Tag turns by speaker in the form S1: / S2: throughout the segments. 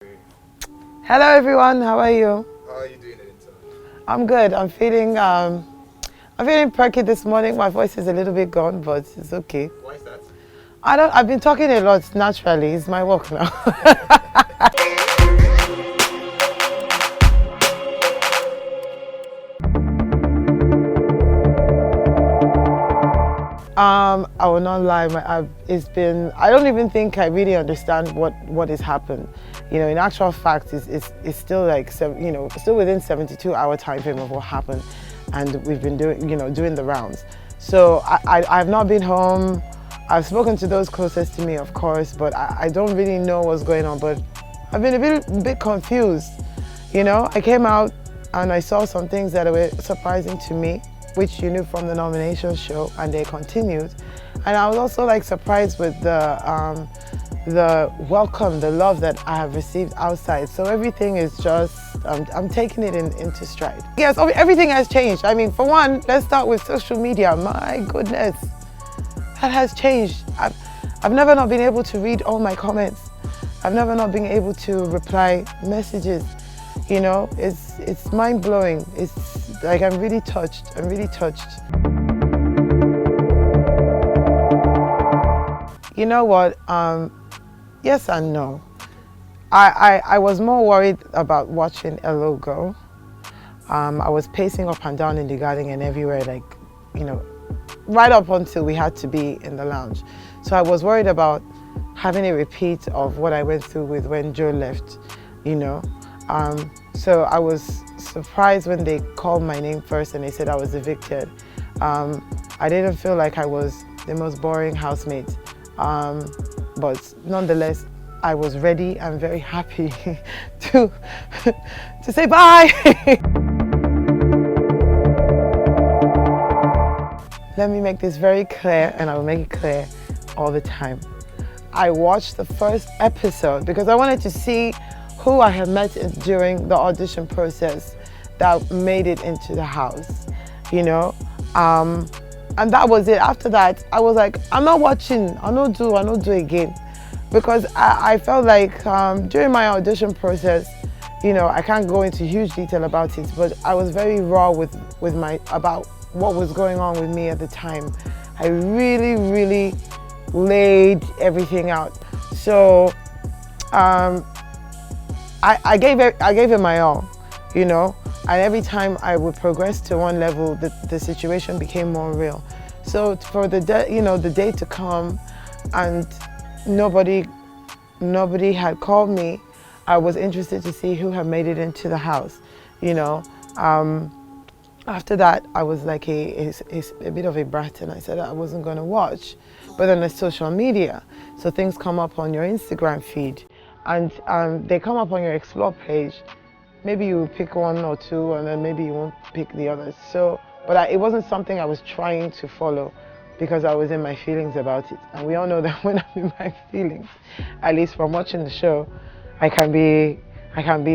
S1: Hello everyone, how are you?
S2: How are you doing, Venita?
S1: I'm good. I'm feeling perky this morning. My voice is a little bit gone, but it's okay.
S2: Why is that?
S1: I've been talking a lot naturally. It's my work now. I will not lie. I don't even think I really understand what has happened. You know, in actual fact, it's still like, still within 72-hour time frame of what happened, and we've been doing the rounds. So I've not been home. I've spoken to those closest to me, of course, but I don't really know what's going on. But I've been a bit confused. You know, I came out and I saw some things that were surprising to me, which you knew from the nomination show, and they continued. And I was also like surprised with the welcome, the love that I have received outside. So everything is just, I'm taking it into stride. Yes, everything has changed. I mean, for one, let's start with social media. My goodness, that has changed. I've never not been able to read all my comments. I've never not been able to reply messages. You know, it's mind-blowing. It's like I'm really touched. I'm really touched. You know what? Yes and no. I was more worried about watching a logo. I was pacing up and down in the garden and everywhere, like, you know, right up until we had to be in the lounge. So I was worried about having a repeat of what I went through with when Joe left, you know. So I was surprised when they called my name first and they said I was evicted. I didn't feel like I was the most boring housemate, but nonetheless, I was ready and very happy to say bye. Let me make this very clear, and I will make it clear all the time. I watched the first episode because I wanted to see who I had met during the audition process that made it into the house, you know? And that was it. After that, I was like, I'm not watching, I'll not do again. Because I felt like during my audition process, you know, I can't go into huge detail about it, but I was very raw about what was going on with me at the time. I really, really laid everything out. So, I gave it my all, you know, and every time I would progress to one level, the situation became more real. So for the day to come, and nobody had called me, I was interested to see who had made it into the house, you know. After that, I was like a bit of a brat, and I said I wasn't going to watch. But then there's social media, so things come up on your Instagram feed. And they come up on your explore page. Maybe you pick one or two, and then maybe you won't pick the others. So, but it wasn't something I was trying to follow because I was in my feelings about it. And we all know that when I'm in my feelings, at least from watching the show, I can be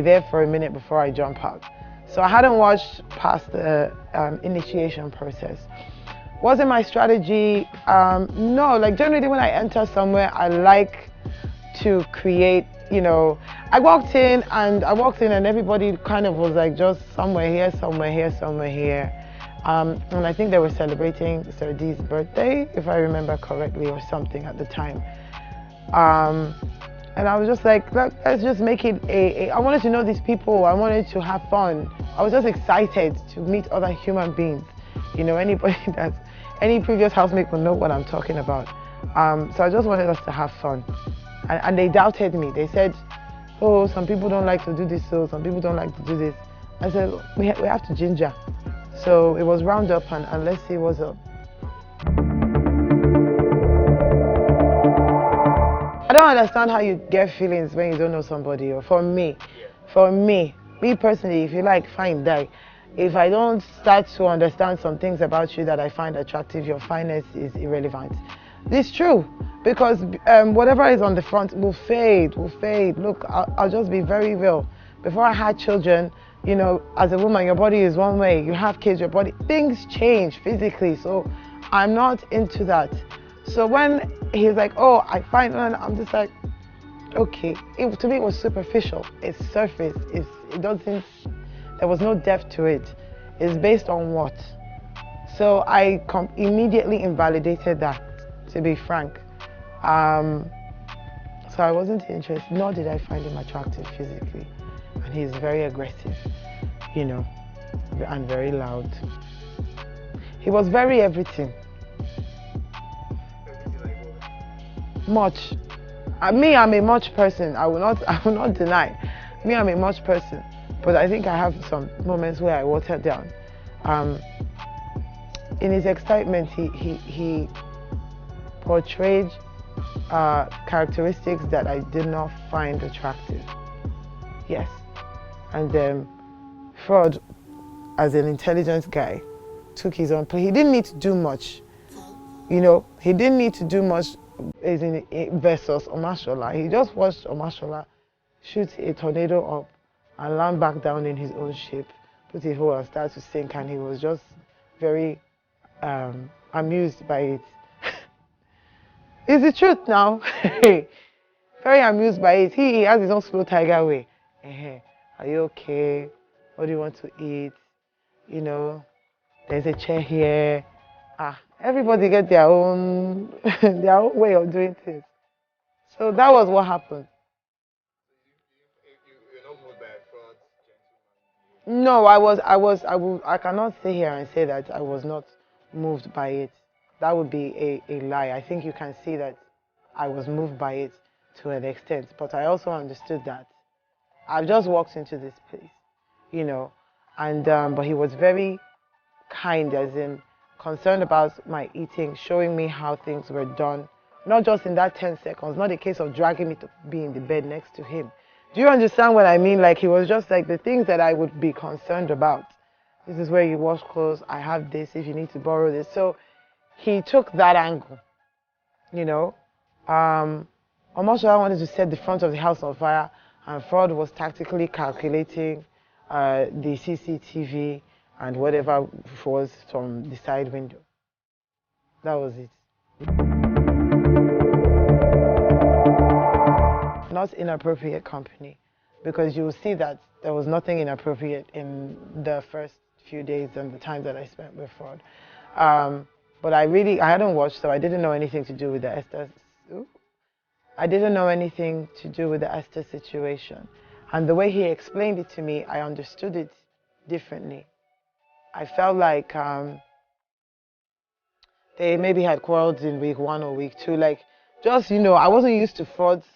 S1: there for a minute before I jump out. So I hadn't watched past the initiation process. Wasn't my strategy? No, like generally when I enter somewhere, I like to create, you know, I walked in and everybody kind of was like just somewhere here, somewhere here, somewhere here. And I think they were celebrating Sir D's birthday, if I remember correctly, or something at the time. And I was just like, let's just make it I wanted to know these people. I wanted to have fun. I was just excited to meet other human beings. You know, any previous housemate will know what I'm talking about. So I just wanted us to have fun. And they doubted me. They said, oh, some people don't like to do this, so some people don't like to do this. I said, we have to ginger. So it was round up and let's see what's up. I don't understand how you get feelings when you don't know somebody. Or for me personally, if you like, fine, die. If I don't start to understand some things about you that I find attractive, your fineness is irrelevant. It's true, because whatever is on the front will fade. Look, I'll just be very real. Before I had children, you know, as a woman, your body is one way. You have kids, your body, things change physically. So I'm not into that. So when he's like, oh, I find, I'm just like, okay. To me, it was superficial. It's surface. It doesn't. There was no depth to it. It's based on what? So I immediately invalidated that. To be frank, so I wasn't interested. Nor did I find him attractive physically, and he's very aggressive, you know, and very loud. He was very everything. Much. Me, I'm a much person. I will not deny. Me, I'm a much person. But I think I have some moments where I watered down. In his excitement, he portrayed characteristics that I did not find attractive. Yes. And Frodd, as an intelligent guy, took his own play. He didn't need to do much. You know, he didn't need to do much as in versus Omashola. He just watched Omashola shoot a tornado up and land back down in his own ship, put his whole and start to sink, and he was just very amused by it. It's the truth now. Very amused by it. He has his own slow tiger way. Are you okay? What do you want to eat? You know, there's a chair here. Everybody get their own their own way of doing things. So that was what happened.
S2: You're not moved by Frodd's
S1: No, I cannot sit here and say that I was not moved by it. That would be a lie. I think you can see that I was moved by it to an extent, but I also understood that I've just walked into this place, you know, and but he was very kind, as in concerned about my eating, showing me how things were done, not just in that 10 seconds, not a case of dragging me to be in the bed next to him. Do you understand what I mean? Like, he was just like the things that I would be concerned about. This is where you wash clothes. I have this if you need to borrow this. So he took that angle, you know. Almost I wanted to set the front of the house on fire, and Frodd was tactically calculating the CCTV and whatever was from the side window. That was it. Not inappropriate company, because you will see that there was nothing inappropriate in the first few days and the time that I spent with Frodd. But I hadn't watched, so I didn't know anything to do with the Esther. I didn't know anything to do with the Esther situation. And the way he explained it to me, I understood it differently. I felt like they maybe had quarreled in week 1 or week 2. Like, just, you know, I wasn't used to Frodd's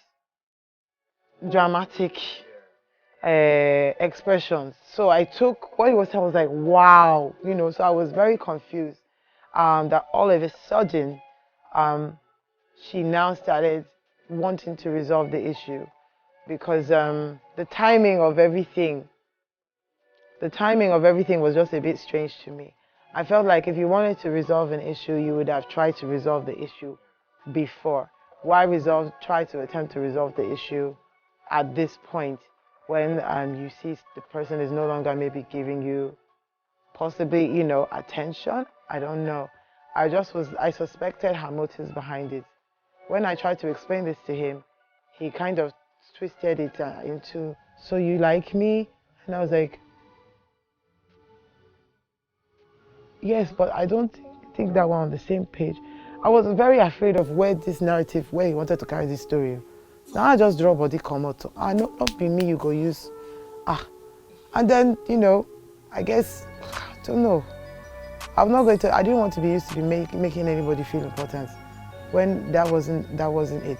S1: dramatic expressions. So I took what he was saying, I was like, wow, you know, so I was very confused that all of a sudden she now started wanting to resolve the issue, because the timing of everything was just a bit strange to me. I felt like if you wanted to resolve an issue, you would have tried to resolve the issue before. Why try to attempt to resolve the issue at this point when you see the person is no longer maybe giving you possibly, you know, attention? I don't know. I suspected her motives behind it. When I tried to explain this to him, he kind of twisted it into, so you like me? And I was like, yes, but I don't think that we're on the same page. I was very afraid of where he wanted to carry this story. Now I just draw body come out. I know not be me you go use. And then, you know, I guess, I don't know. I didn't want to be used to be making anybody feel important when that wasn't it.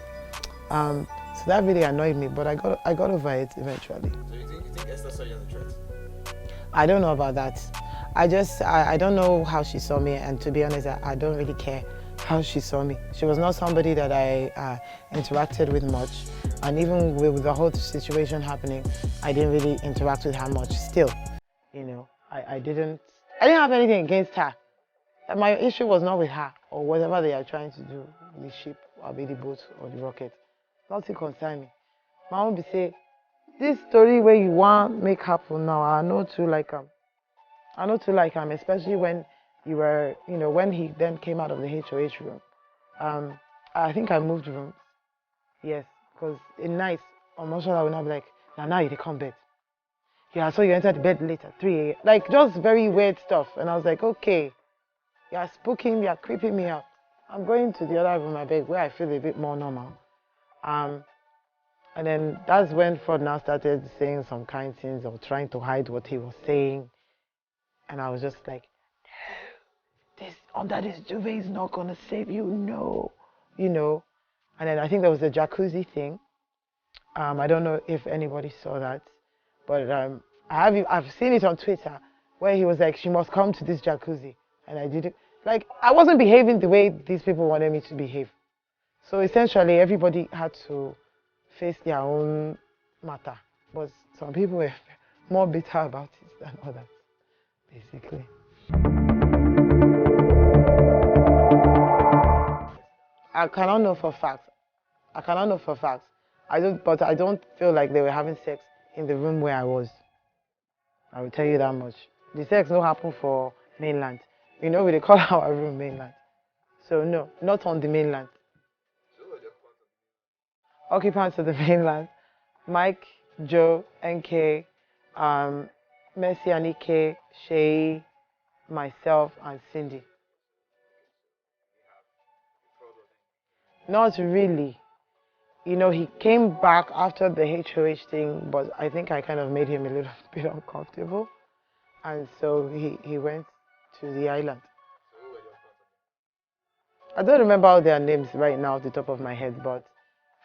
S1: So that really annoyed me, but I got over it eventually.
S2: So you think Esther saw you as a threat?
S1: I don't know about that. I don't know how she saw me, and to be honest, I don't really care how she saw me. She was not somebody that I interacted with much, and even with the whole situation happening, I didn't really interact with her much. Still, you know, I didn't have anything against her. My issue was not with her or whatever they are trying to do, the ship or be the boat or the rocket. Nothing concern me. My own be say, this story where you want make happen now, I know too like him, especially when you were, you know, when he then came out of the HOH room. I think I moved rooms. Yes, Because in night, Omoshola will not be like, now you come bed. Yeah, so you enter the bed late at 3 a.m. Like, just very weird stuff. And I was like, okay, you're spooking, you're creeping me out. I'm going to the other room, my bed, where I feel a bit more normal. And then that's when Frodd now started saying some kind things or trying to hide what he was saying. And I was just like, this under this duvet is not gonna save you, no, you know. And then I think there was a jacuzzi thing. I don't know if anybody saw that, but I've seen it on Twitter where he was like, she must come to this jacuzzi, and I didn't. Like, I wasn't behaving the way these people wanted me to behave. So essentially, everybody had to face their own matter. But some people were more bitter about it than others, basically. I cannot know for facts. I cannot know for facts. But I don't feel like they were having sex in the room where I was. I will tell you that much. The sex no happen for mainland. You know, we call our room mainland. So no, not on the mainland. Occupants of the mainland: Mike, Joe, NK, Messi, Anike, Shay, myself, and Cindy. Not really. You know, he came back after the HOH thing, but I think I kind of made him a little bit uncomfortable. And so he went to the island. I don't remember all their names right now off the top of my head, but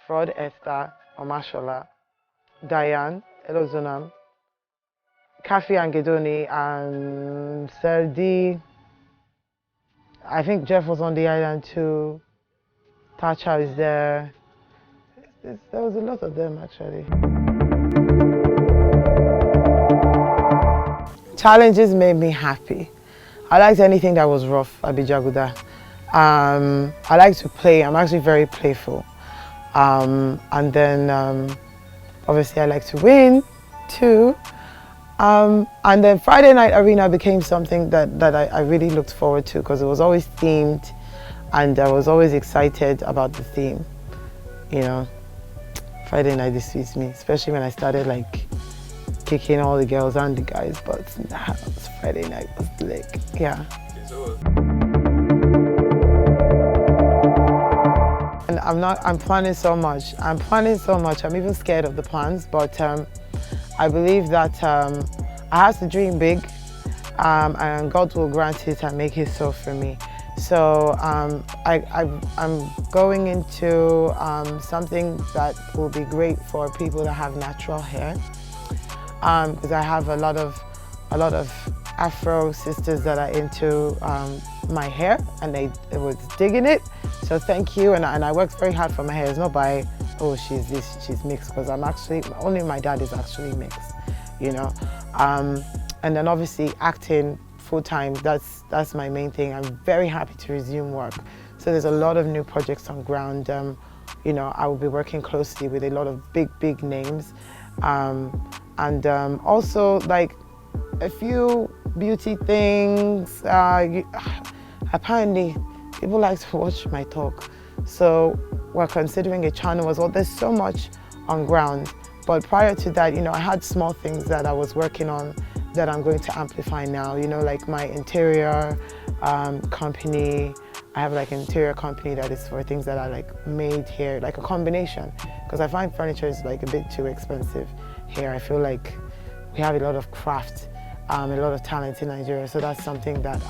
S1: Frodd, Esther, Omashola, Diane, Elozonam, Kafi and Gedoni, and Serdi. I think Jeff was on the island too. Tacha is there. There was a lot of them actually. Challenges made me happy. I liked anything that was rough, Abijaguda. I like to play. I'm actually very playful. And then obviously I like to win too. And then Friday Night Arena became something that I really looked forward to because it was always themed and I was always excited about the theme. You know, Friday night this suits me, especially when I started like kicking all the girls and the guys, but nah, Friday night was like, yeah. And I'm planning so much. I'm even scared of the plans, but I believe that I have to dream big and God will grant it and make it so for me. So I'm going into something that will be great for people that have natural hair, because I have a lot of Afro sisters that are into my hair and they was digging it. So thank you, and I worked very hard for my hair. It's not by, oh, she's mixed, because I'm actually, only my dad is actually mixed, you know. And then obviously acting full-time, that's my main thing. I'm very happy to resume work. So there's a lot of new projects on ground. You know, I will be working closely with a lot of big names. And also like a few beauty things. Apparently, people like to watch my talk. So we're considering a channel as well. There's so much on ground. But prior to that, you know, I had small things that I was working on that I'm going to amplify now. You know, like my interior company. I have like an interior company that is for things that are like made here, like a combination. Because I find furniture is like a bit too expensive here. I feel like we have a lot of craft, a lot of talent in Nigeria. So that's something that,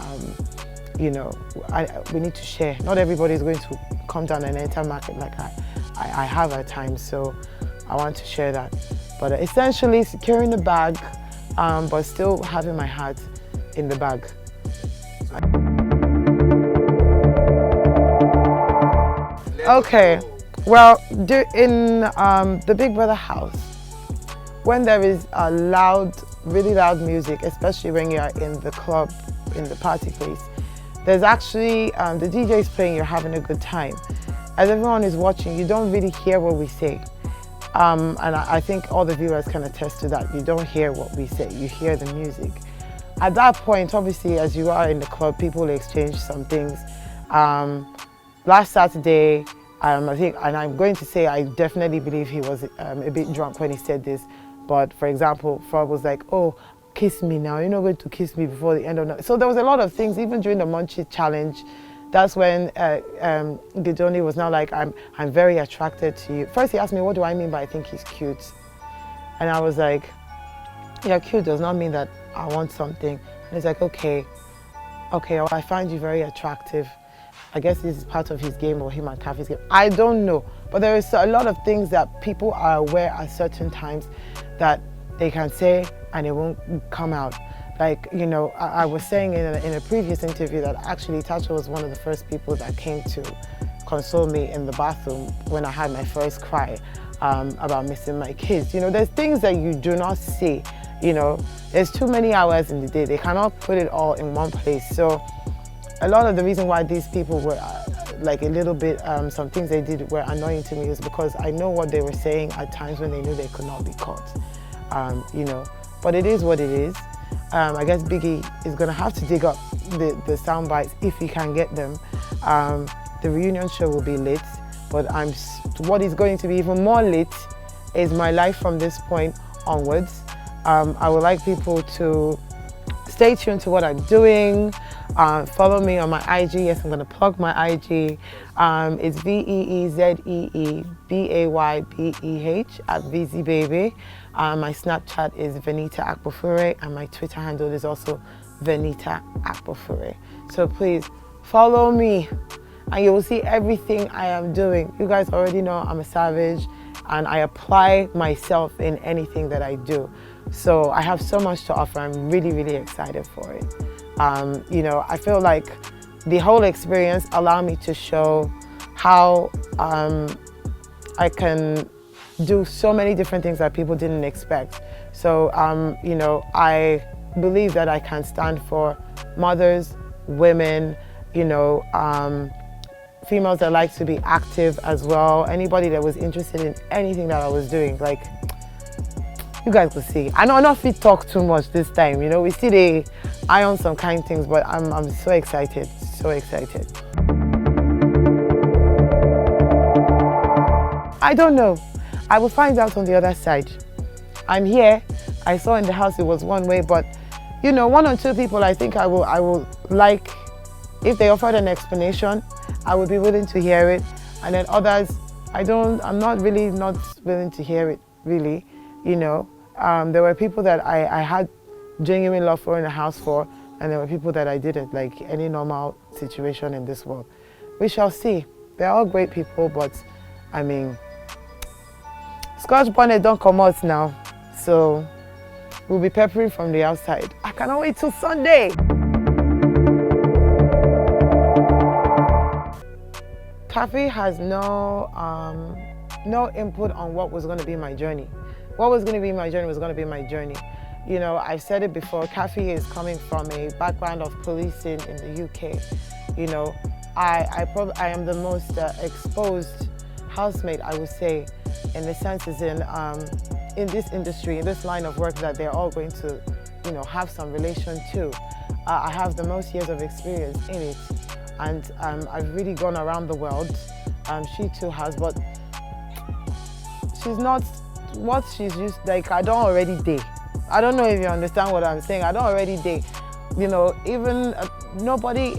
S1: you know, we need to share. Not everybody is going to come down and enter market like I have at times. So I want to share that. But essentially securing the bag, but still having my heart in the bag. Okay, well, in the Big Brother house, when there is a really loud music, especially when you're in the club, in the party place, there's actually, the DJ is playing, you're having a good time. As everyone is watching, you don't really hear what we say. And I think all the viewers can attest to that. You don't hear what we say, you hear the music. At that point, obviously, as you are in the club, people exchange some things. Last Saturday, I think, and I'm going to say, I definitely believe he was a bit drunk when he said this. But for example, Frodd was like, "Oh, kiss me now. You're not going to kiss me before the end of the night." So there was a lot of things, even during the Munchie challenge. That's when Gidoni was now like, I'm very attracted to you. First he asked me, what do I mean by I think he's cute? And I was like, yeah, cute does not mean that I want something. And he's like, okay, well, I find you very attractive. I guess this is part of his game, or him and Kafi's game. I don't know. But there is a lot of things that people are aware at certain times that they can say and it won't come out. Like, you know, I was saying in a previous interview that actually Tacho was one of the first people that came to console me in the bathroom when I had my first cry about missing my kids. You know, there's things that you do not see. You know, there's too many hours in the day. They cannot put it all in one place. So a lot of the reason why these people were like a little bit, some things they did were annoying to me is because I know what they were saying at times when they knew they could not be caught. You know, but it is what it is. I guess Biggie is going to have to dig up the sound bites if he can get them. The reunion show will be lit, but what is going to be even more lit is my life from this point onwards. I would like people to stay tuned to what I'm doing. Follow me on my IG. Yes, I'm going to plug my IG. It's VeezeeBaybeh @VZBaby. My Snapchat is Venita Akpofure, and my Twitter handle is also Venita Akpofure. So please follow me, and you will see everything I am doing. You guys already know I'm a savage, and I apply myself in anything that I do. So I have so much to offer. I'm really, really excited for it. You know, I feel like the whole experience allowed me to show how I can do so many different things that people didn't expect. So, you know, I believe that I can stand for mothers, women, you know, females that like to be active as well. Anybody that was interested in anything that I was doing, like, you guys could see. I know I'm not fit talk too much this time, you know, we see the eye on some kind things, but I'm so excited, so excited. I don't know. I will find out on the other side. I'm here. I saw in the house it was one way, but you know, one or two people I think I will like, if they offered an explanation, I would be willing to hear it. And then others, I'm not really not willing to hear it, really. You know, there were people that I had genuine love for in the house for, and there were people that I didn't, like any normal situation in this world. We shall see. They're all great people, but I mean, Scotch bonnet don't come out now, so we'll be peppering from the outside. I cannot wait till Sunday. Kafi has no input on what was going to be my journey. What was going to be my journey was going to be my journey. You know, I've said it before, Kafi is coming from a background of policing in the UK. You know, I am the most exposed housemate, I would say, in the sense is in this industry, in this line of work that they're all going to, you know, have some relation to. I have the most years of experience in it, and I've really gone around the world. She too has, but she's not what she's used. Like, I don't already date. I don't know if you understand what I'm saying. I don't already date. You know, even nobody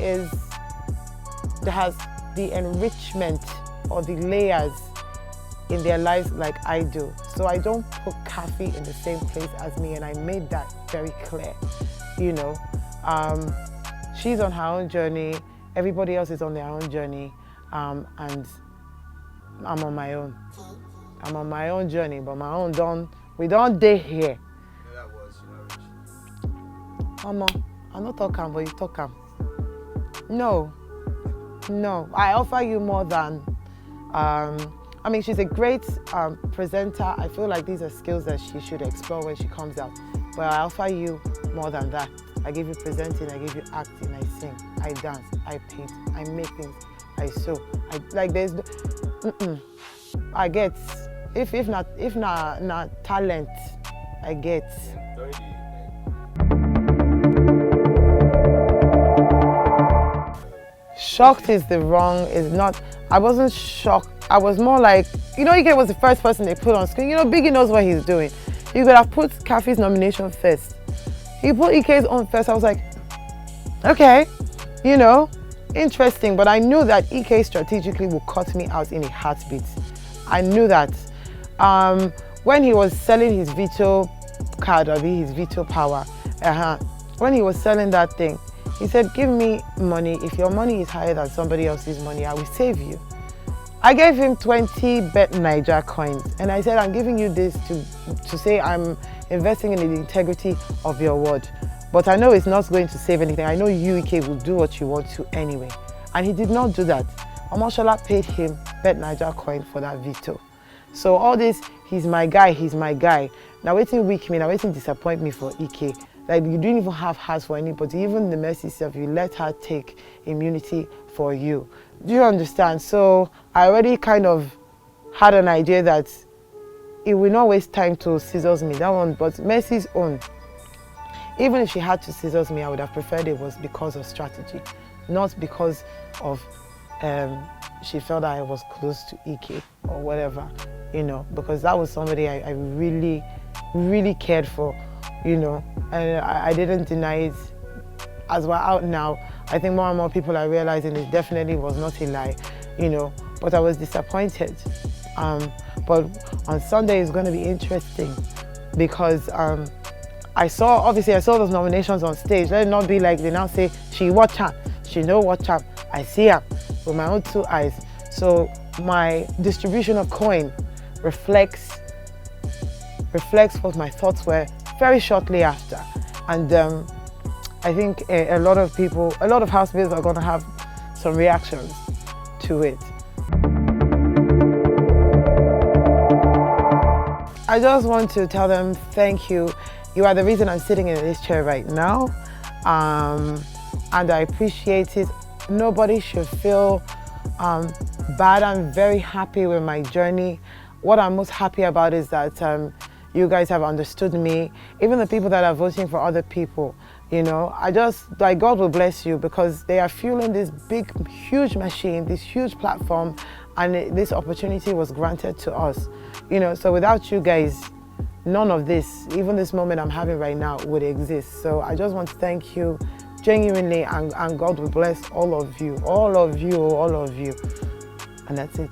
S1: has the enrichment or the layers in their lives like I do. So I don't put Kafi in the same place as me, and I made that very clear. You know, she's on her own journey, everybody else is on their own journey, and I'm on my own. I'm on my own journey, but my own we don't date here.
S2: That was,
S1: Mama, I'm not talking, but you talk. No, I offer you more than, I mean, she's a great presenter. I feel like these are skills that she should explore when she comes out. But I offer you more than that. I give you presenting, I give you acting, I sing, I dance, I paint, I make things, I sew. I get. If not talent, I get. Shocked is not. I wasn't shocked I was more like, you know, Ike was the first person they put on screen. You know, Biggie knows what he's doing. You could have put Kafi's nomination first. He put Ike's on first. I was like, okay, you know, interesting. But I knew that Ike strategically would cut me out in a heartbeat. I knew that. When he was selling his veto card, or his veto power, when he was selling that thing, he said, give me money. If your money is higher than somebody else's money, I will save you. I gave him 20 BBNaija coins, and I said, I'm giving you this to say I'm investing in the integrity of your word. But I know it's not going to save anything. I know you, Ike, will do what you want to anyway. And he did not do that. Omoshola paid him BBNaija coin for that veto. So all this, he's my guy, he's my guy. Now waiting weak me, now waiting disappoint me for Ike. Like, you didn't even have hearts for anybody. Even the mercy self, you let her take immunity for you. Do you understand? So I already kind of had an idea that it will not waste time to scissors me, that one, but Mercy's own. Even if she had to scissors me, I would have preferred it was because of strategy, not because of she felt that I was close to Ike or whatever, you know, because that was somebody I really, really cared for, you know, and I didn't deny it. As we're out now, I think more and more people are realizing it definitely was not a lie, you know, but I was disappointed. But on Sunday it's going to be interesting because I saw those nominations on stage. Let it not be like they now say, she watch her, she know watch her. I see her with my own two eyes. So my distribution of coin reflects what my thoughts were very shortly after. And I think a lot of housemates are going to have some reactions to it. I just want to tell them thank you. You are the reason I'm sitting in this chair right now, and I appreciate it. Nobody should feel bad. I'm very happy with my journey. What I'm most happy about is that you guys have understood me, even the people that are voting for other people. You know, like, God will bless you because they are fueling this big, huge machine, this huge platform, and this opportunity was granted to us. You know, so without you guys, none of this, even this moment I'm having right now, would exist. So I just want to thank you genuinely, and God will bless all of you, all of you, all of you. And that's it.